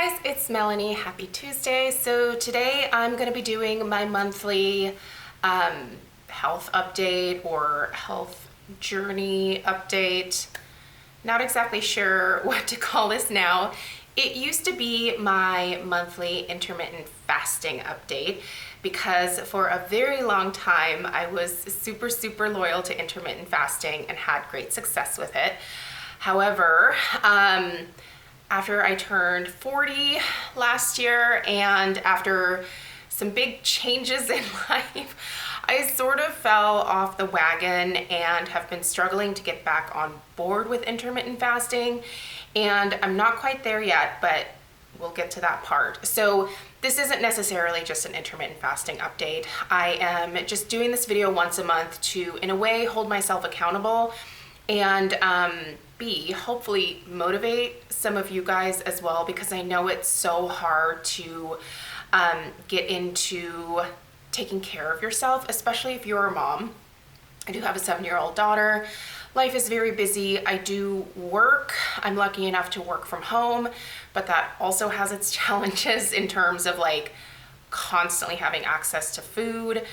guys, it's Melanie. Happy Tuesday. So today I'm going to be doing my monthly health update or health journey update. Not exactly sure what to call this now. It used to be my monthly intermittent fasting update because for a very long time I was super loyal to intermittent fasting and had great success with it. However, after I turned 40 last year and after some big changes in life, I sort of fell off the wagon and have been struggling to get back on board with intermittent fasting. And I'm not quite there yet, but we'll get to that part. So this isn't necessarily just an intermittent fasting update. I am just doing this video once a month to, in a way, hold myself accountable and hopefully motivate some of you guys as well, because I know it's so hard to get into taking care of yourself, especially if you're a mom. I do have a 7-year-old daughter. Life is very busy. I do work. I'm lucky enough to work from home, but that also has its challenges in terms of like constantly having access to food.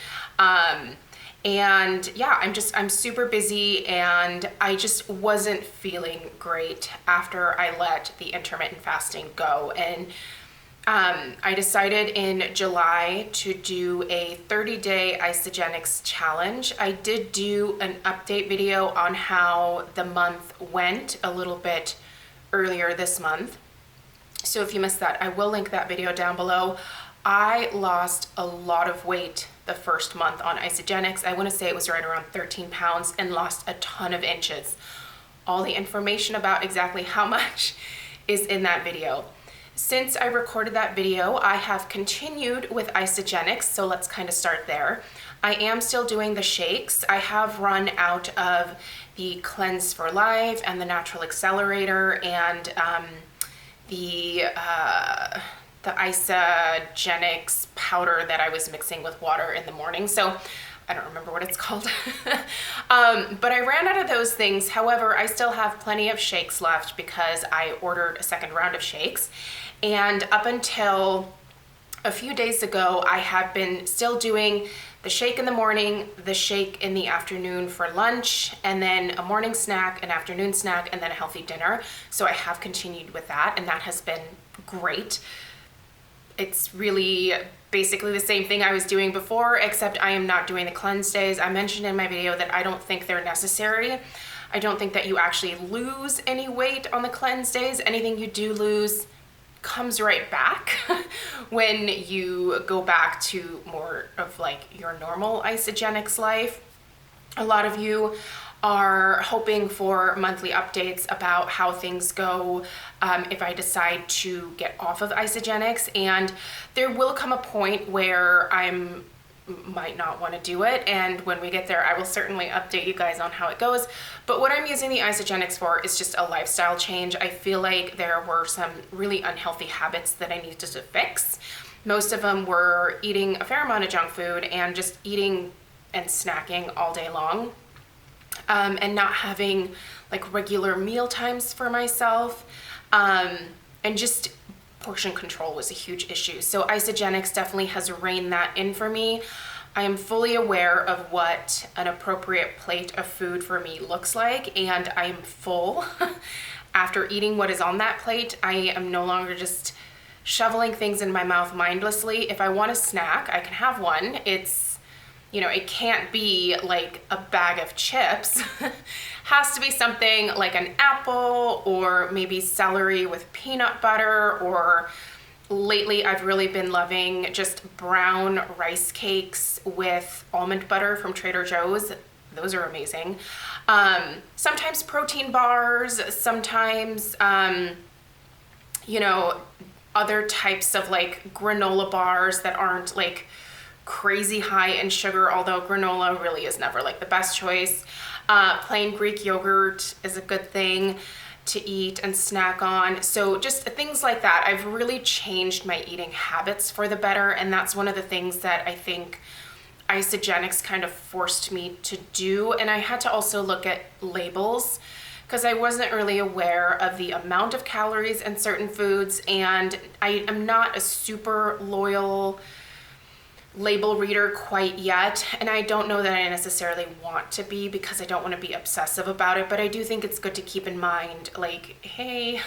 And yeah, I'm super busy and I just wasn't feeling great after I let the intermittent fasting go. And I decided in July to do a 30-day Isagenix challenge. I did do an update video on how the month went a little bit earlier this month. So if you missed that, I will link that video down below. I lost a lot of weight the first month on Isagenix. I want to say it was right around 13 pounds and lost a ton of inches. All the information about exactly how much is in that video. Since I recorded that video, I have continued with Isagenix, so let's kind of start there. I am still doing the shakes. I have run out of the Cleanse for Life and the Natural Accelerator and the Isagenix powder that I was mixing with water in the morning. So I don't remember what it's called. But I ran out of those things. However, I still have plenty of shakes left because I ordered a second round of shakes. And up until a few days ago, I have been still doing the shake in the morning, the shake in the afternoon for lunch, and then a morning snack, an afternoon snack, and then a healthy dinner. So I have continued with that, and that has been great. It's really basically the same thing I was doing before, except I am not doing the cleanse days. I mentioned in my video that I don't think they're necessary. I don't think that you actually lose any weight on the cleanse days. Anything you do lose comes right back when you go back to more of like your normal Isagenix life. A lot of you are hoping for monthly updates about how things go if I decide to get off of Isagenix, and there will come a point where might not want to do it, and when we get there I will certainly update you guys on how it goes. But what I'm using the Isagenix for is just a lifestyle change. I feel like there were some really unhealthy habits that I needed to fix. Most of them were eating a fair amount of junk food and just eating and snacking all day long. And not having like regular meal times for myself, and just portion control was a huge issue. So Isagenix definitely has reined that in for me. I am fully aware of what an appropriate plate of food for me looks like, and I am full. After eating what is on that plate, I am no longer just shoveling things in my mouth mindlessly. If I want a snack, I can have one. It can't be like a bag of chips. Has to be something like an apple or maybe celery with peanut butter, or lately I've really been loving just brown rice cakes with almond butter from Trader Joe's. Those are amazing. Sometimes protein bars, sometimes, other types of like granola bars that aren't like crazy high in sugar, although granola really is never like the best choice. Plain Greek yogurt is a good thing to eat and snack on. So just things like that. I've really changed my eating habits for the better, and that's one of the things that I think Isagenix kind of forced me to do. And I had to also look at labels because I wasn't really aware of the amount of calories in certain foods, and I am not a super loyal label reader quite yet, and I don't know that I necessarily want to be, because I don't want to be obsessive about it, but I do think it's good to keep in mind, like, hey,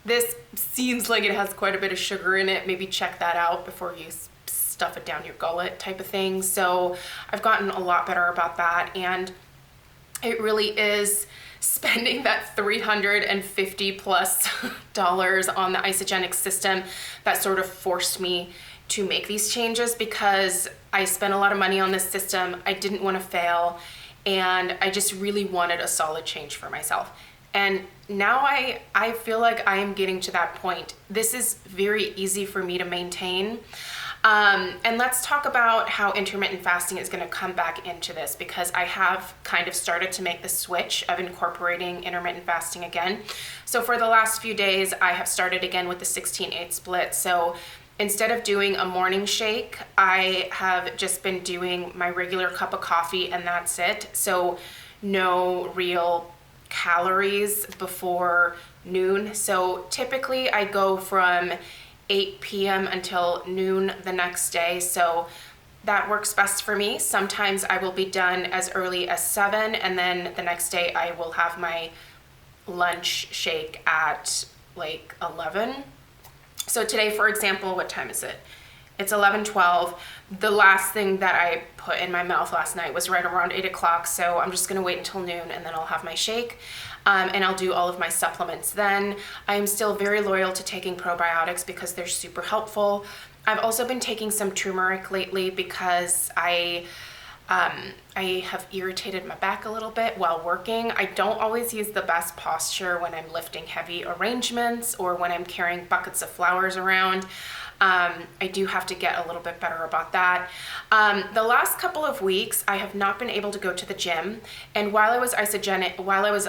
this seems like it has quite a bit of sugar in it, maybe check that out before you stuff it down your gullet type of thing. So I've gotten a lot better about that, and it really is spending that $350 plus on the Isagenix system that sort of forced me to make these changes, because I spent a lot of money on this system. I didn't want to fail, and I just really wanted a solid change for myself. And now I feel like I am getting to that point. This is very easy for me to maintain. And let's talk about how intermittent fasting is going to come back into this, because I have kind of started to make the switch of incorporating intermittent fasting again. So for the last few days, I have started again with the 16/8 split. So instead of doing a morning shake, I have just been doing my regular cup of coffee, and that's it. So no real calories before noon. So typically I go from 8 p.m. until noon the next day. So that works best for me. Sometimes I will be done as early as 7, and then the next day I will have my lunch shake at like 11. So today, for example, what time is it? It's 11:12. The last thing that I put in my mouth last night was right around 8 o'clock. So I'm just gonna wait until noon, and then I'll have my shake. And I'll do all of my supplements then. I am still very loyal to taking probiotics because they're super helpful. I've also been taking some turmeric lately because I have irritated my back a little bit while working. I don't always use the best posture when I'm lifting heavy arrangements or when I'm carrying buckets of flowers around. I do have to get a little bit better about that. The last couple of weeks, I have not been able to go to the gym. And while I was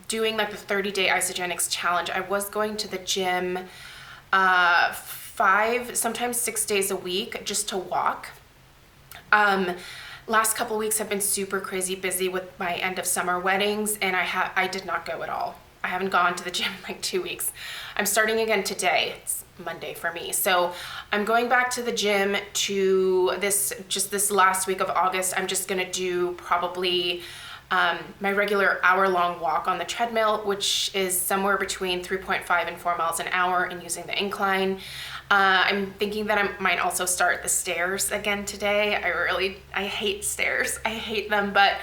doing like the 30-day Isagenix challenge, I was going to the gym 5, sometimes 6 days a week just to walk. Last couple weeks have been super crazy busy with my end of summer weddings, and I did not go at all. I haven't gone to the gym in like 2 weeks. I'm starting again today. It's Monday for me. So I'm going back to the gym to this last week of August. I'm just gonna do probably my regular hour-long walk on the treadmill, which is somewhere between 3.5 and 4 miles an hour, and using the incline. I'm thinking that I might also start the stairs again today. I hate stairs. I hate them, but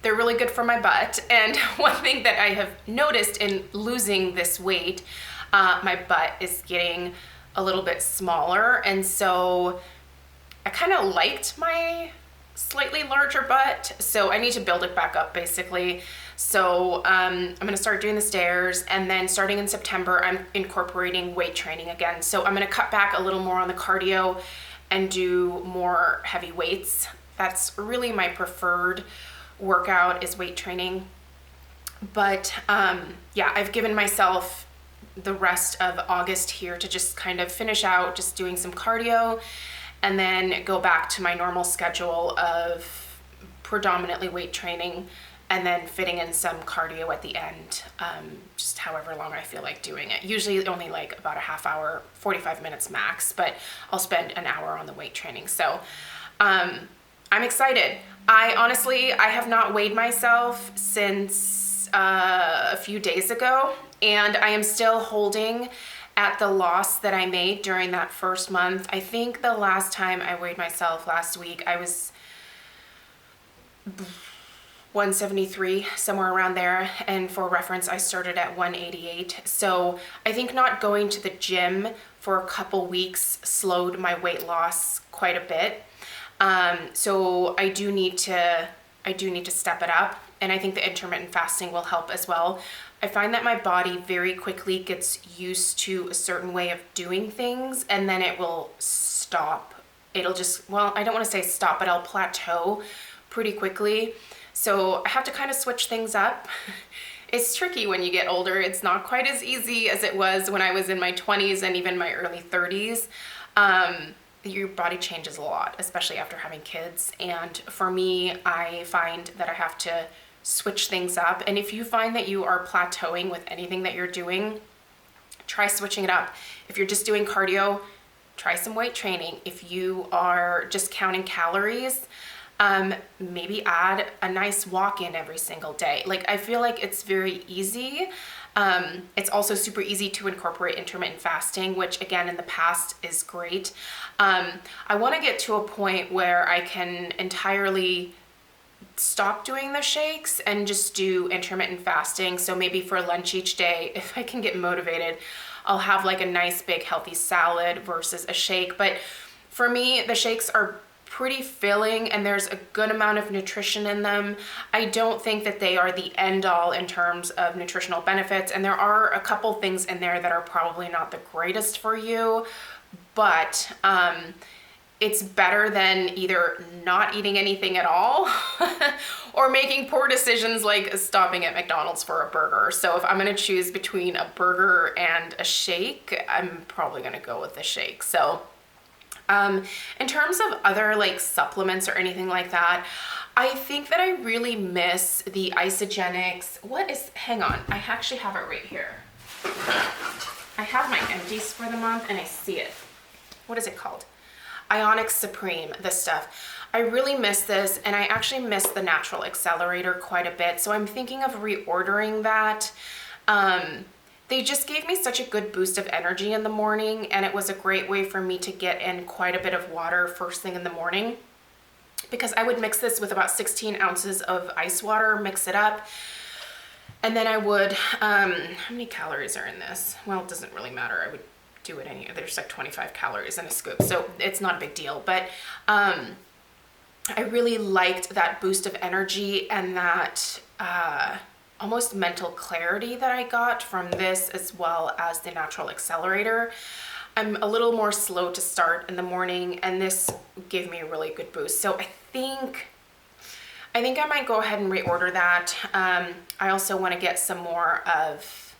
they're really good for my butt. And one thing that I have noticed in losing this weight, my butt is getting a little bit smaller. And so I kind of liked my slightly larger butt, so I need to build it back up basically. So I'm gonna start doing the stairs, and then starting in September, I'm incorporating weight training again. So I'm gonna cut back a little more on the cardio and do more heavy weights. That's really my preferred workout, is weight training. But yeah, I've given myself the rest of August here to just kind of finish out just doing some cardio, and then go back to my normal schedule of predominantly weight training, and then fitting in some cardio at the end, just however long I feel like doing it. Usually only like about a half hour, 45 minutes max, but I'll spend an hour on the weight training. So I'm excited. I have not weighed myself since a few days ago, and I am still holding at the loss that I made during that first month. I think the last time I weighed myself last week, I was 173, somewhere around there. And for reference, I started at 188. So I think not going to the gym for a couple weeks slowed my weight loss quite a bit. So I do need to step it up. And I think the intermittent fasting will help as well. I find that my body very quickly gets used to a certain way of doing things, and then it will stop. It'll just, well, I don't want to say stop, but I'll plateau pretty quickly. So I have to kind of switch things up. It's tricky when you get older. It's not quite as easy as it was when I was in my 20s and even my early 30s. Your body changes a lot, especially after having kids. And for me, I find that I have to switch things up. And if you find that you are plateauing with anything that you're doing, try switching it up. If you're just doing cardio, try some weight training. If you are just counting calories, maybe add a nice walk in every single day. Like, I feel like it's very easy. It's also super easy to incorporate intermittent fasting, which again, in the past is great. I want to get to a point where I can entirely stop doing the shakes and just do intermittent fasting. So maybe for lunch each day, if I can get motivated, I'll have like a nice big healthy salad versus a shake. But for me, the shakes are pretty filling and there's a good amount of nutrition in them. I don't think that they are the end all in terms of nutritional benefits. And there are a couple things in there that are probably not the greatest for you, but it's better than either not eating anything at all or making poor decisions like stopping at McDonald's for a burger. So if I'm gonna choose between a burger and a shake, I'm probably gonna go with the shake. So in terms of other like supplements or anything like that, I think that I really miss the Isagenix. Hang on, I actually have it right here. I have my Empties for the month and I see it. What is it called? Isagenix Supreme, this stuff. I really miss this, and I actually miss the Natural Accelerator quite a bit, so I'm thinking of reordering that. They just gave me such a good boost of energy in the morning, and it was a great way for me to get in quite a bit of water first thing in the morning, because I would mix this with about 16 ounces of ice water, mix it up, and then I would, how many calories are in this? Well, it doesn't really matter. I would do it anyway. There's like 25 calories in a scoop, so it's not a big deal. But I really liked that boost of energy and that almost mental clarity that I got from this, as well as the Natural Accelerator. I'm a little more slow to start in the morning, and this gave me a really good boost. So I think I might go ahead and reorder that. I also want to get some more of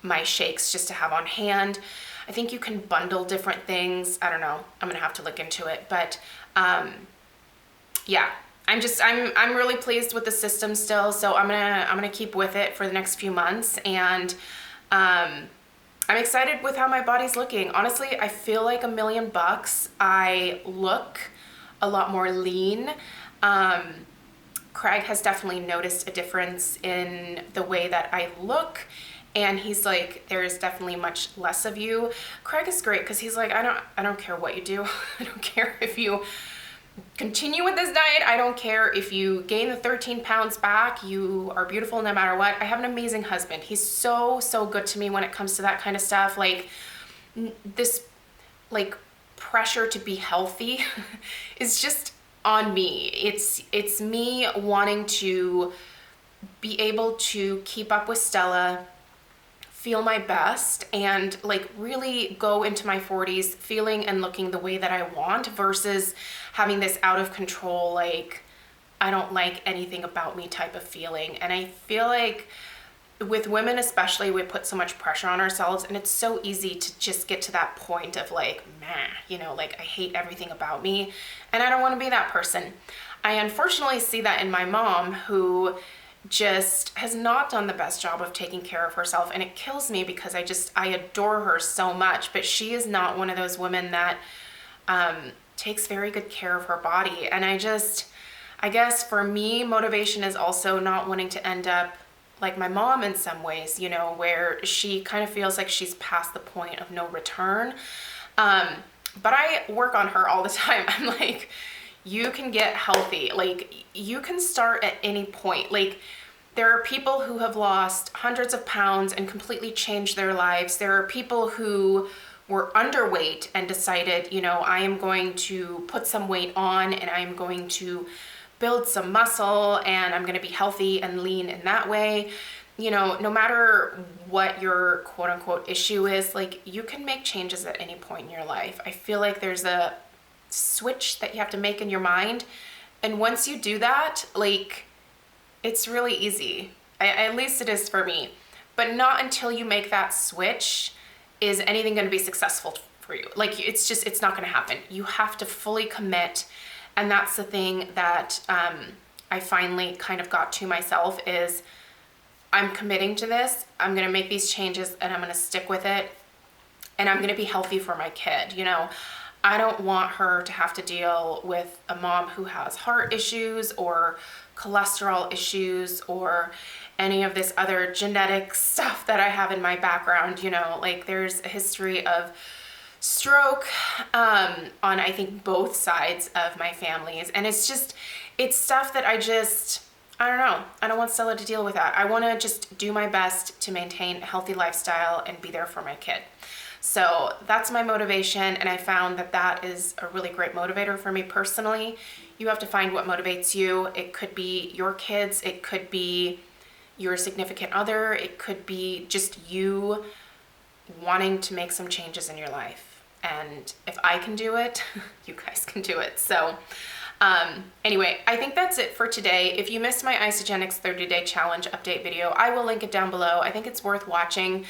my shakes just to have on hand. I think you can bundle different things. I don't know. I'm gonna have to look into it, but yeah, I'm really pleased with the system still. So I'm gonna keep with it for the next few months, and I'm excited with how my body's looking. Honestly, I feel like $1,000,000. I look a lot more lean. Craig has definitely noticed a difference in the way that I look. And he's like, there is definitely much less of you. Craig is great because he's like, I don't care what you do. I don't care if you continue with this diet. I don't care if you gain the 13 pounds back. You are beautiful no matter what. I have an amazing husband. He's so, so good to me when it comes to that kind of stuff. Like this, like pressure to be healthy is just on me. It's me wanting to be able to keep up with Stella, feel my best, and like really go into my 40s feeling and looking the way that I want, versus having this out of control, like I don't like anything about me type of feeling. And I feel like with women especially, we put so much pressure on ourselves, and it's so easy to just get to that point of like, like I hate everything about me, and I don't want to be that person. I unfortunately see that in my mom, who just has not done the best job of taking care of herself, and it kills me because I adore her so much, but she is not one of those women that takes very good care of her body. And I guess for me, motivation is also not wanting to end up like my mom in some ways, where she kind of feels like she's past the point of no return. But I work on her all the time. I'm like, you can get healthy. Like, you can start at any point. Like, there are people who have lost hundreds of pounds and completely changed their lives. There are people who were underweight and decided, I am going to put some weight on and I'm going to build some muscle and I'm going to be healthy and lean in that way. No matter what your quote unquote issue is, like, you can make changes at any point in your life. I feel like there's a switch that you have to make in your mind, and once you do that, like, it's really easy. At least it is for me. But not until you make that switch is anything going to be successful for you. Like, it's not going to happen. You have to fully commit, and that's the thing that I finally kind of got to myself is I'm committing to this. I'm going to make these changes and I'm going to stick with it. And I'm going to be healthy for my kid. You know, I don't want her to have to deal with a mom who has heart issues or cholesterol issues or any of this other genetic stuff that I have in my background. You know, like there's a history of stroke on I think both sides of my families, and it's stuff that I don't know. I don't want Stella to deal with that. I want to just do my best to maintain a healthy lifestyle and be there for my kid. So that's my motivation, and I found that that is a really great motivator for me personally. You have to find what motivates you. It could be your kids, it could be your significant other, it could be just you wanting to make some changes in your life. And if I can do it, you guys can do it. So anyway, I think that's it for today. If you missed my Isagenix 30-day challenge update video, I will link it down below. I think it's worth watching.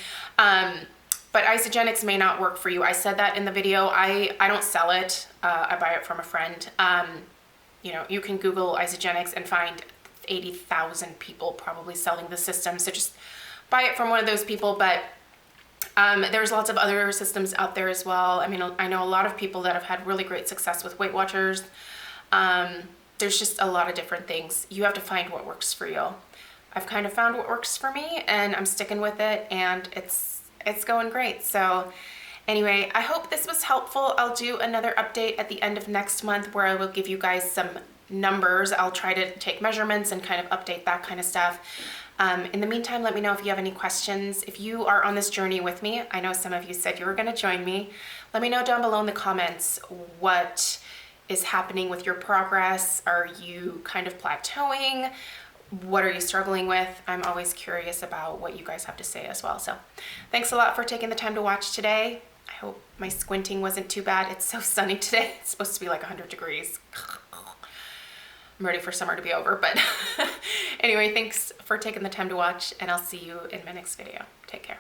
But Isagenix may not work for you. I said that in the video. I don't sell it. I buy it from a friend. You know, you can Google Isagenix and find 80,000 people probably selling the system. So just buy it from one of those people. But there's lots of other systems out there as well. I mean, I know a lot of people that have had really great success with Weight Watchers. There's just a lot of different things. You have to find what works for you. I've kind of found what works for me, and I'm sticking with it, and it's going great. So anyway, I hope this was helpful. I'll do another update at the end of next month where I will give you guys some numbers. I'll try to take measurements and kind of update that kind of stuff. In the meantime, let me know if you have any questions. If you are on this journey with me, I know some of you said you were going to join me. Let me know down below in the comments what is happening with your progress. Are you kind of plateauing? What are you struggling with? I'm always curious about what you guys have to say as well. So thanks a lot for taking the time to watch today. I hope my squinting wasn't too bad. It's so sunny today. It's supposed to be like 100 degrees. I'm ready for summer to be over, but anyway, thanks for taking the time to watch, and I'll see you in my next video. Take care.